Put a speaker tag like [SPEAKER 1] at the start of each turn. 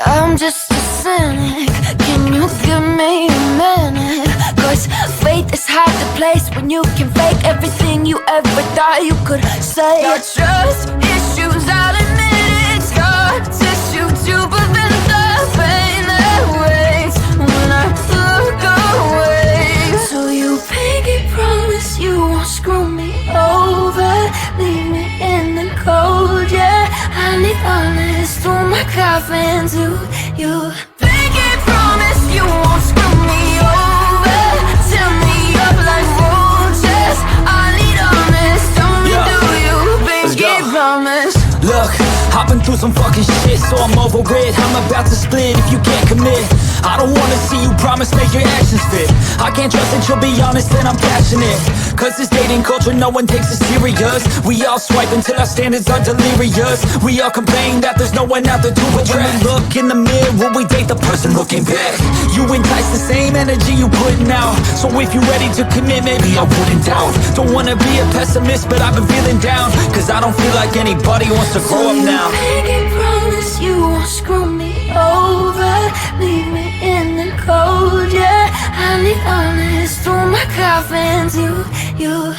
[SPEAKER 1] I'm just a cynic. Can you give me a minute? Cause faith is hard to place when you can fake everything you ever thought you could say. Got trust issues, I'll admit it. Scar tissue to prevent the pain that waits when I look away. So you pinky promise you won't screw me over, leave me in the cold, yeah. I need honest through my coffin to you. Pinky promise you won't screw me over, tear me up like roaches. I need honest, tell me do you, pinky promise.
[SPEAKER 2] Look, I've been through some fucking shit, so I'm over it. I'm about to split if you can't commit. I don't wanna see you promise, make your actions fit. I can't trust that you'll be honest and I'm passionate. Cause this dating culture, no one takes it serious. We all swipe until our standards are delirious. We all complain that there's no one out there to address. When we look in the mirror, we date the person looking back. You entice the same energy you putting out. So if you're ready to commit, maybe I wouldn't doubt. Don't wanna be a pessimist, but I've been feeling down. Cause I don't feel like anybody wants to grow up now.
[SPEAKER 1] Make it promise you won't screw me over, leave me in the cold, yeah. I need honest through my coffin to you.